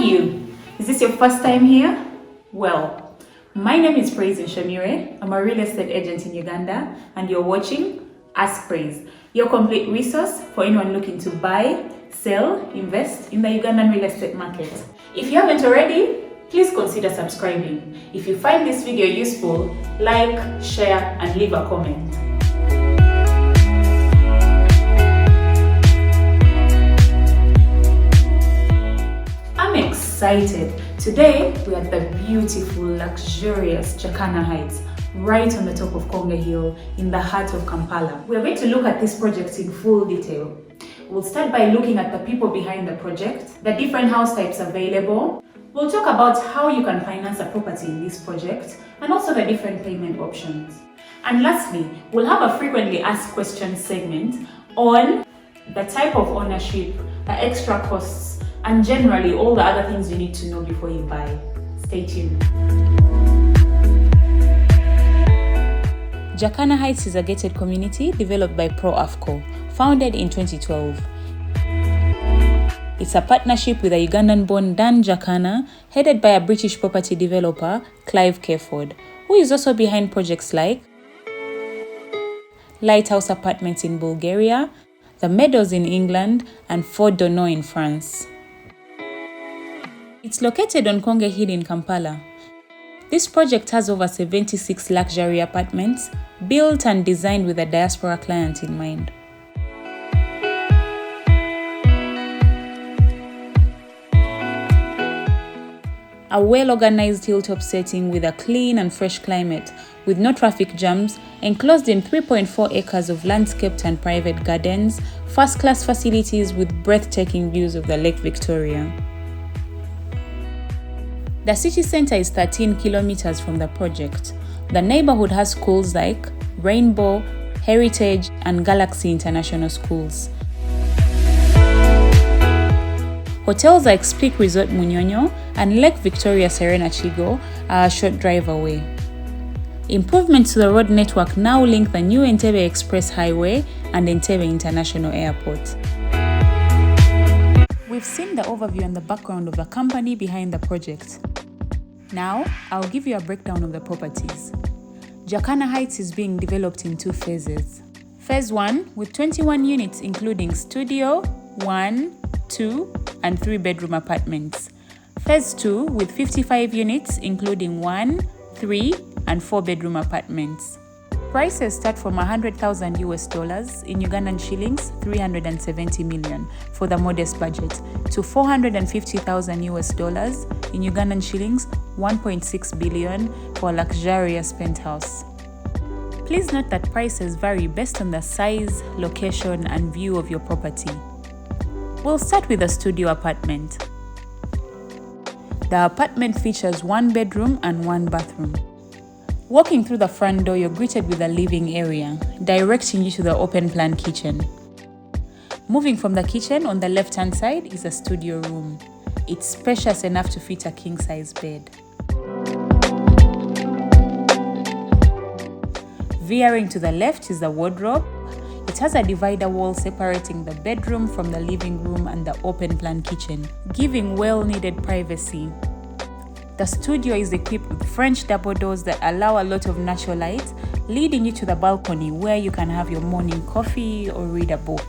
you? Is this your first time here? Well, my name is Praise Shamire. I'm a real estate agent in Uganda, and you're watching Ask Praise, your complete resource for anyone looking to buy, sell, invest in the Ugandan real estate market. If you haven't already, please consider subscribing. If you find this video useful, like, share, and leave a comment. I'm excited. Today, we are at the beautiful, luxurious Jakana Heights, right on the top of Konga Hill in the heart of Kampala. We're going to look at this project in full detail. We'll start by looking at the people behind the project, the different house types available. We'll talk about how you can finance a property in this project and also the different payment options. And lastly, we'll have a frequently asked questions segment on the type of ownership, the extra costs, and generally all the other things you need to know before you buy. Stay tuned. Jakana Heights is a gated community developed by Pro Afco, founded in 2012. It's a partnership with a Ugandan-born Dan Jakana, headed by a British property developer, Clive Keford, who is also behind projects like Lighthouse Apartments in Bulgaria, The Meadows in England, and Fort Dono in France. It's located on Konga Hill in Kampala. This project has over 76 luxury apartments, built and designed with a diaspora client in mind. A well-organized hilltop setting with a clean and fresh climate, with no traffic jams, enclosed in 3.4 acres of landscaped and private gardens, first-class facilities with breathtaking views of the Lake Victoria. The city center is 13 kilometers from the project. The neighborhood has schools like Rainbow, Heritage, and Galaxy International Schools. Hotels like Speak Resort Munyonyo and Lake Victoria Serene are a short drive away. Improvements to the road network now link the new Entebbe Express Highway and Entebbe International Airport. We've seen the overview and the background of the company behind the project. Now, I'll give you a breakdown of the properties. Jakana Heights is being developed in two phases. Phase 1 with 21 units including studio, 1, 2, and 3-bedroom apartments. Phase 2 with 55 units including 1, 3, and 4-bedroom apartments. Prices start from $100,000 in Ugandan shillings, 370 million for the modest budget, to $450,000 in Ugandan shillings, 1.6 billion for a luxurious penthouse. Please note that prices vary based on the size, location, and view of your property. We'll start with a studio apartment. The apartment features 1 bedroom and 1 bathroom. Walking through the front door, you're greeted with a living area, directing you to the open-plan kitchen. Moving from the kitchen, on the left-hand side is a studio room. It's spacious enough to fit a king-size bed. Veering to the left is the wardrobe. It has a divider wall separating the bedroom from the living room and the open-plan kitchen, giving well-needed privacy. The studio is equipped with French double doors that allow a lot of natural light, leading you to the balcony where you can have your morning coffee or read a book.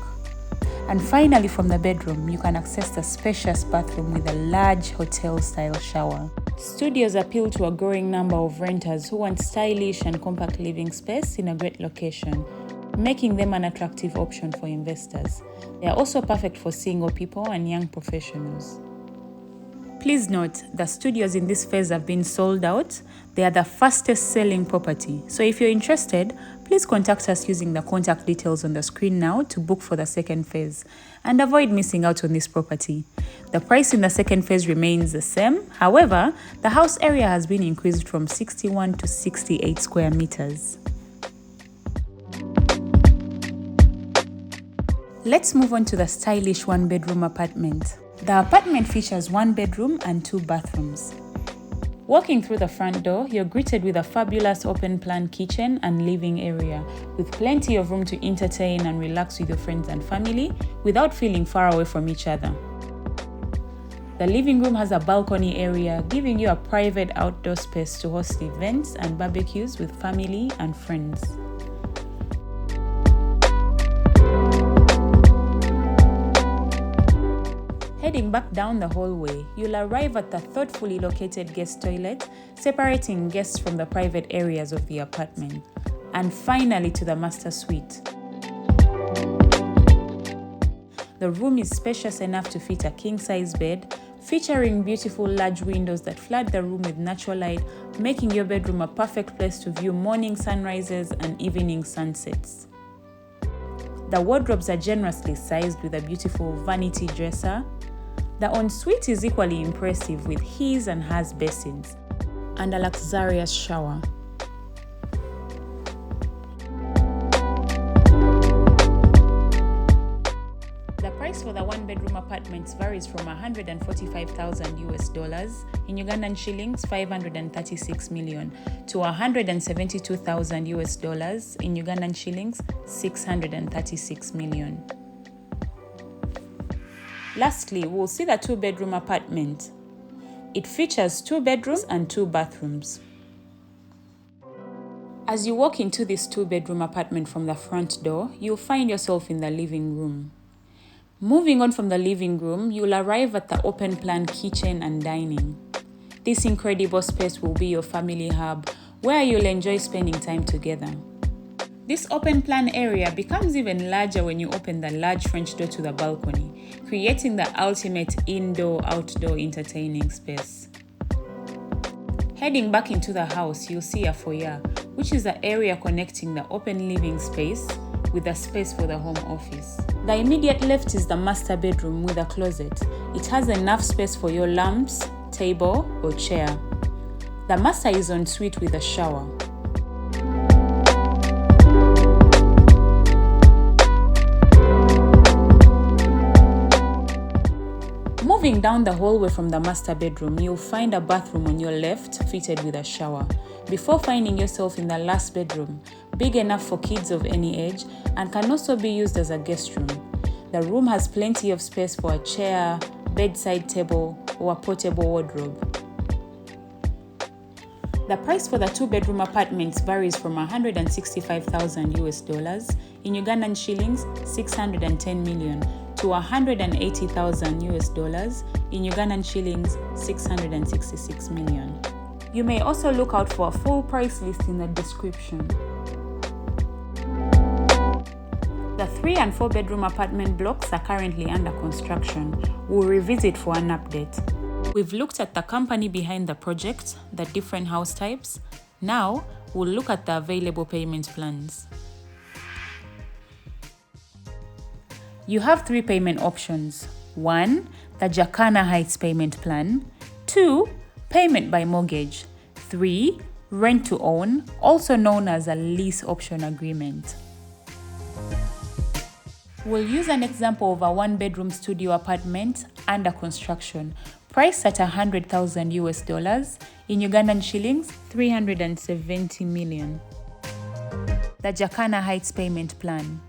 And finally, from the bedroom, you can access the spacious bathroom with a large hotel-style shower. Studios appeal to a growing number of renters who want stylish and compact living space in a great location, making them an attractive option for investors. They are also perfect for single people and young professionals. Please note, the studios in this phase have been sold out. They are the fastest selling property. So if you're interested, please contact us using the contact details on the screen now to book for the second phase and avoid missing out on this property. The price in the second phase remains the same. However, the house area has been increased from 61 to 68 square meters. Let's move on to the stylish 1-bedroom apartment. The apartment features 1 bedroom and 2 bathrooms. Walking through the front door, you're greeted with a fabulous open-plan kitchen and living area, with plenty of room to entertain and relax with your friends and family without feeling far away from each other. The living room has a balcony area, giving you a private outdoor space to host events and barbecues with family and friends. Heading back down the hallway, you'll arrive at the thoughtfully located guest toilet, separating guests from the private areas of the apartment. And finally to the master suite. The room is spacious enough to fit a king-size bed, featuring beautiful large windows that flood the room with natural light, making your bedroom a perfect place to view morning sunrises and evening sunsets. The wardrobes are generously sized with a beautiful vanity dresser. The ensuite is equally impressive with his and hers basins and a luxurious shower. The price for the one-bedroom apartments varies from $145,000 in Ugandan shillings, 536 million, to $172,000 in Ugandan shillings, 636 million. Lastly, we'll see the two-bedroom apartment. It features 2 bedrooms and 2 bathrooms. As you walk into this 2-bedroom apartment from the front door, you'll find yourself in the living room. Moving on from the living room, you'll arrive at the open-plan kitchen and dining. This incredible space will be your family hub, where you'll enjoy spending time together. This open-plan area becomes even larger when you open the large French door to the balcony, creating the ultimate indoor-outdoor entertaining space. Heading back into the house, you'll see a foyer, which is the area connecting the open living space with a space for the home office. The immediate left is the master bedroom with a closet. It has enough space for your lamps, table, or chair. The master is en suite with a shower. Moving down the hallway from the master bedroom, you'll find a bathroom on your left fitted with a shower, before finding yourself in the last bedroom, big enough for kids of any age and can also be used as a guest room. The room has plenty of space for a chair, bedside table, or a portable wardrobe. The price for the 2-bedroom apartments varies from $165,000 in Ugandan shillings, 610 million, to $180,000 in Ugandan shillings, 666 million. You may also look out for a full price list in the description. The 3- and 4-bedroom apartment blocks are currently under construction. We'll revisit for an update. We've looked at the company behind the project, the different house types. Now, we'll look at the available payment plans. You have 3 payment options. 1. The Jakana Heights payment plan. 2. Payment by mortgage. 3. Rent to own, also known as a lease option agreement. We'll use an example of a 1-bedroom studio apartment under construction, priced at $100,000 in Ugandan shillings, 370 million. The Jakana Heights payment plan.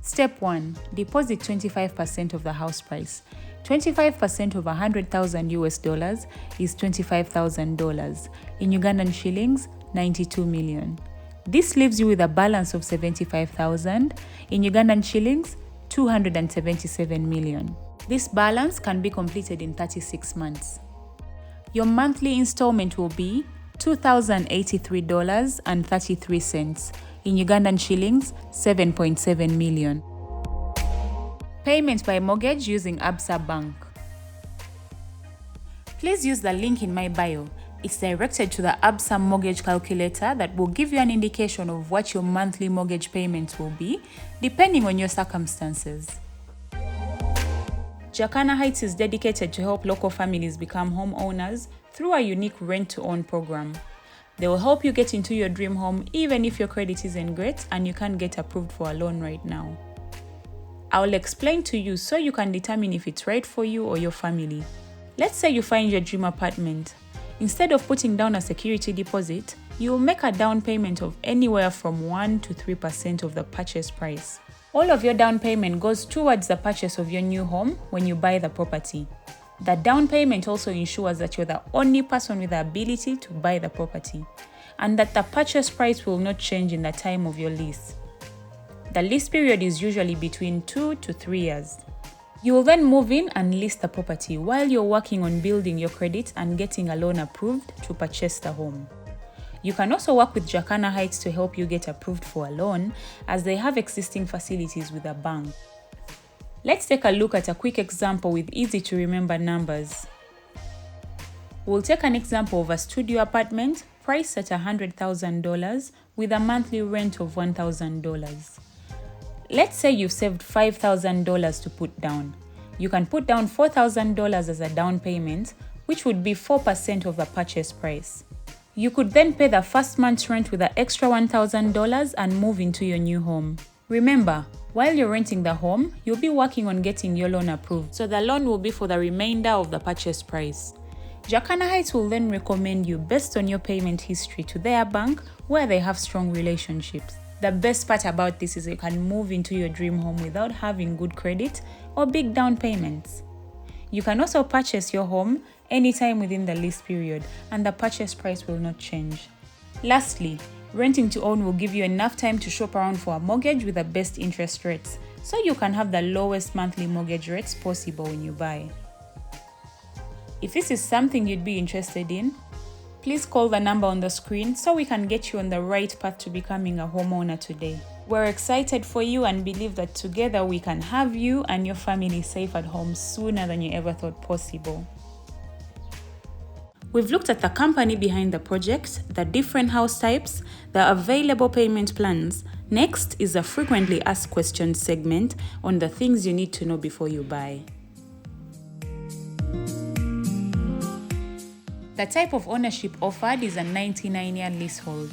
Step 1. Deposit 25% of the house price. 25% of $100,000 is $25,000. In Ugandan shillings, 92 million. This leaves you with a balance of 75,000. In Ugandan shillings, 277 million. This balance can be completed in 36 months. Your monthly installment will be $2,083.33. In Ugandan shillings, 7.7 million. Payment by mortgage using Absa Bank. Please use the link in my bio. It's directed to the Absa mortgage calculator that will give you an indication of what your monthly mortgage payments will be, depending on your circumstances. Jakana Heights is dedicated to help local families become homeowners through a unique rent-to-own program. They will help you get into your dream home even if your credit isn't great and you can't get approved for a loan right now. I'll explain to you so you can determine if it's right for you or your family. Let's say you find your dream apartment. Instead of putting down a security deposit, you'll make a down payment of anywhere from 1 to 3% of the purchase price. All of your down payment goes towards the purchase of your new home when you buy the property. The down payment also ensures that you're the only person with the ability to buy the property and that the purchase price will not change in the time of your lease. The lease period is usually between 2 to 3 years. You will then move in and list the property while you're working on building your credit and getting a loan approved to purchase the home. You can also work with Jakana Heights to help you get approved for a loan, as they have existing facilities with a bank. Let's take a look at a quick example with easy to remember numbers. We'll take an example of a studio apartment priced at $100,000 with a monthly rent of $1,000. Let's say you've saved $5,000 to put down. You can put down $4,000 as a down payment, which would be 4% of the purchase price. You could then pay the first month's rent with the extra $1,000 and move into your new home. Remember, while you're renting the home, you'll be working on getting your loan approved, so the loan will be for the remainder of the purchase price. Jakana Heights will then recommend you based on your payment history to their bank, where they have strong relationships. The best part about this is you can move into your dream home without having good credit or big down payments. You can also purchase your home anytime within the lease period, and the purchase price will not change. Lastly, renting to own will give you enough time to shop around for a mortgage with the best interest rates, so you can have the lowest monthly mortgage rates possible when you buy. If this is something you'd be interested in, please call the number on the screen so we can get you on the right path to becoming a homeowner today. We're excited for you and believe that together we can have you and your family safe at home sooner than you ever thought possible. We've looked at the company behind the project, the different house types, the available payment plans. Next is a frequently asked questions segment on the things you need to know before you buy. The type of ownership offered is a 99-year leasehold.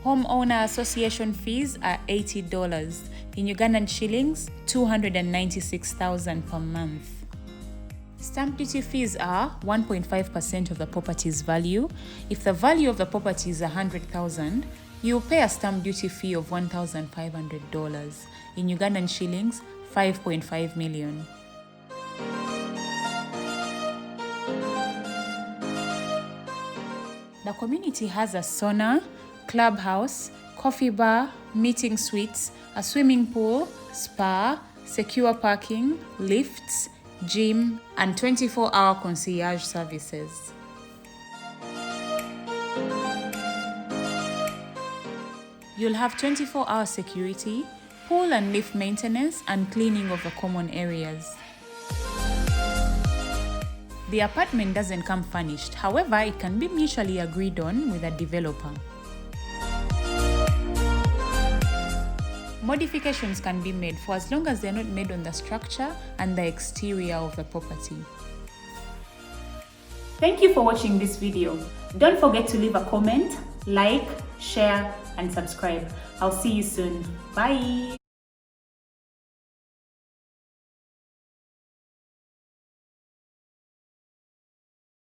Homeowner association fees are $80, in Ugandan shillings, 296,000 per month. Stamp duty fees are 1.5% of the property's value. If the value of the property is $100,000, you'll pay a stamp duty fee of $1,500, in Ugandan shillings, 5.5 million. The community has a sauna, clubhouse, coffee bar, meeting suites, a swimming pool, spa, secure parking, lifts, gym, and 24-hour concierge services. You'll have 24-hour security, pool and lift maintenance, and cleaning of the common areas. The apartment doesn't come furnished, however, it can be mutually agreed on with a developer. Modifications can be made for as long as they're not made on the structure and the exterior of the property. Thank you for watching this video. Don't forget to leave a comment, like, share, and subscribe. I'll see you soon. Bye!